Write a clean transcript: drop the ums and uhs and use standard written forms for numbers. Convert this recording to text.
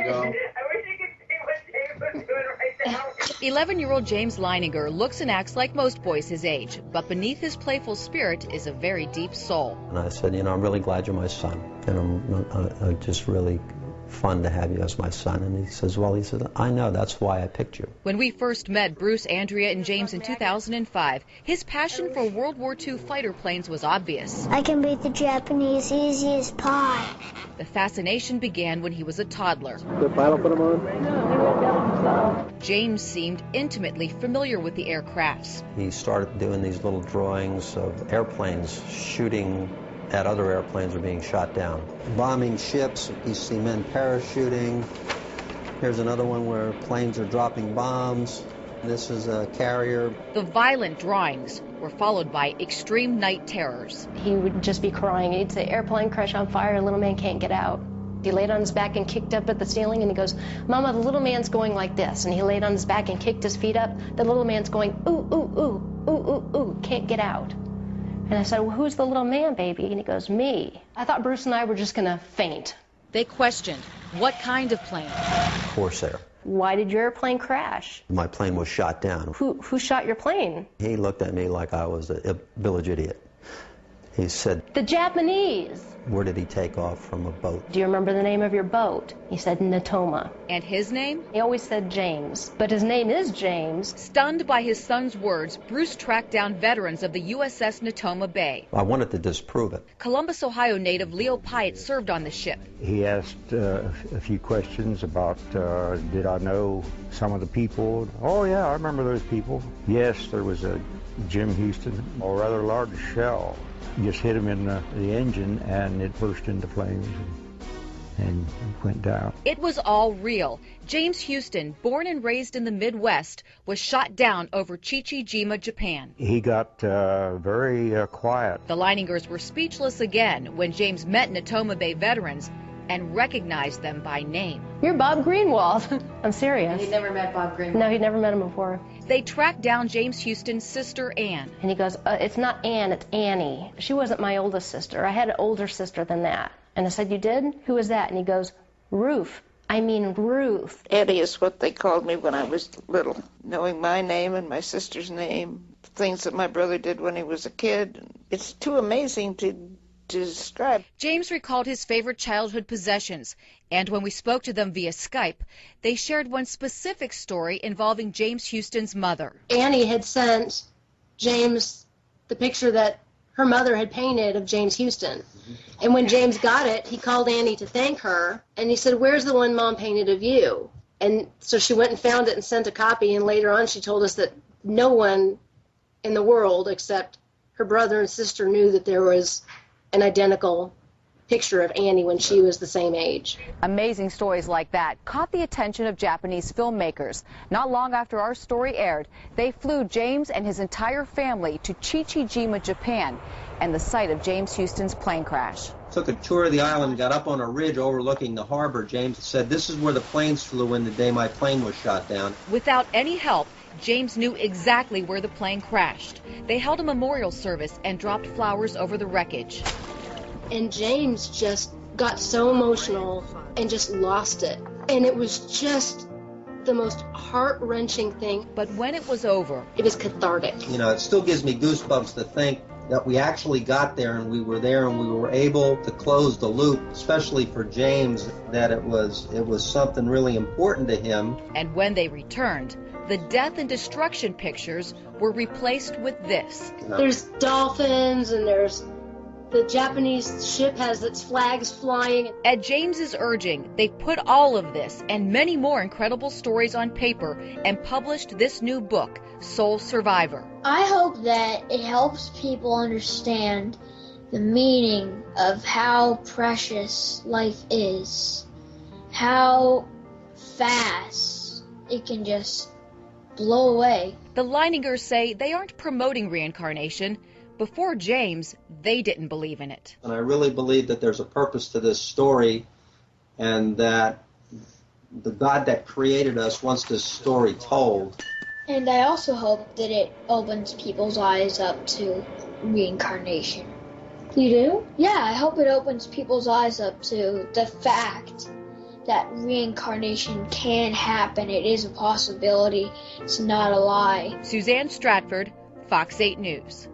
go. I wish you could see what James was doing right now. 11-year-old James Leininger looks and acts like most boys his age, but beneath his playful spirit is a very deep soul. And I said, I'm really glad you're my son, and I'm just really fun to have you as my son. And he says, I know, that's why I picked you. When we first met Bruce, Andrea, and James in 2005, his passion for World War II fighter planes was obvious. I can beat the Japanese easy as pie. The fascination began when he was a toddler. The pilot put him on? James seemed intimately familiar with the aircrafts. He started doing these little drawings of airplanes shooting at other airplanes or being shot down. Bombing ships, you see men parachuting. Here's another one where planes are dropping bombs. This is a carrier. The violent drawings were followed by extreme night terrors. He would just be crying. He'd say, airplane crash on fire, little man can't get out. He laid on his back and kicked up at the ceiling, and he goes, Mama, the little man's going like this. And he laid on his back and kicked his feet up. The little man's going, ooh, ooh, ooh, ooh, ooh, ooh, can't get out. And I said, well, who's the little man, baby? And he goes, me. I thought Bruce and I were just going to faint. They questioned, what kind of plane? Corsair. Why did your airplane crash? My plane was shot down. Who shot your plane? He looked at me like I was a village idiot. He said, the Japanese. Where did he take off from a boat? Do you remember the name of your boat? He said Natoma. And his name? He always said James, but his name is James. Stunned by his son's words, Bruce tracked down veterans of the USS Natoma Bay. I wanted to disprove it. Columbus, Ohio native Leo Pyatt served on the ship. He asked a few questions about, did I know some of the people? Oh yeah, I remember those people. Yes, there was a Jim Houston, a rather large shell. Just hit him in the engine, and it burst into flames and went down. It was all real. James Houston, born and raised in the Midwest, was shot down over Chichijima, Japan. He got very quiet. The Leiningers were speechless again when James met Natoma Bay veterans and recognized them by name. You're Bob Greenwald. I'm serious. He'd never met Bob Greenwald. No, he'd never met him before. They tracked down James Houston's sister, Ann. And he goes, it's not Ann, it's Annie. She wasn't my oldest sister. I had an older sister than that. And I said, you did? Who was that? And he goes, Ruth. I mean Ruth. Eddie is what they called me when I was little. Knowing my name and my sister's name, things that my brother did when he was a kid. It's too amazing to describe. James recalled his favorite childhood possessions, and when we spoke to them via Skype, they shared one specific story involving James Houston's mother. Annie had sent James the picture that her mother had painted of James Houston. And when James got it, he called Annie to thank her, and he said, where's the one Mom painted of you? And so she went and found it and sent a copy, and later on she told us that no one in the world except her brother and sister knew that there was an identical picture of Annie when she was the same age. Amazing stories like that caught the attention of Japanese filmmakers. Not long after our story aired, they flew James and his entire family to Chichijima, Japan, and the site of James Houston's plane crash. Took a tour of the island, got up on a ridge overlooking the harbor. James said, this is where the planes flew in the day my plane was shot down. Without any help, James knew exactly where the plane crashed. They held a memorial service and dropped flowers over the wreckage. And James just got so emotional and just lost it. And it was just the most heart-wrenching thing. But when it was over, it was cathartic. It still gives me goosebumps to think that we actually got there and we were there and we were able to close the loop, especially for James, that it was something really important to him. And when they returned, the death and destruction pictures were replaced with this. There's dolphins and there's the Japanese ship has its flags flying. At James's urging, they put all of this and many more incredible stories on paper and published this new book, Soul Survivor. I hope that it helps people understand the meaning of how precious life is, how fast it can just blow away. The Leiningers say they aren't promoting reincarnation. Before James, they didn't believe in it. And I really believe that there's a purpose to this story and that the God that created us wants this story told. And I also hope that it opens people's eyes up to reincarnation. You do? Yeah, I hope it opens people's eyes up to the fact that reincarnation can happen. It is a possibility. It's not a lie. Suzanne Stratford, Fox 8 News.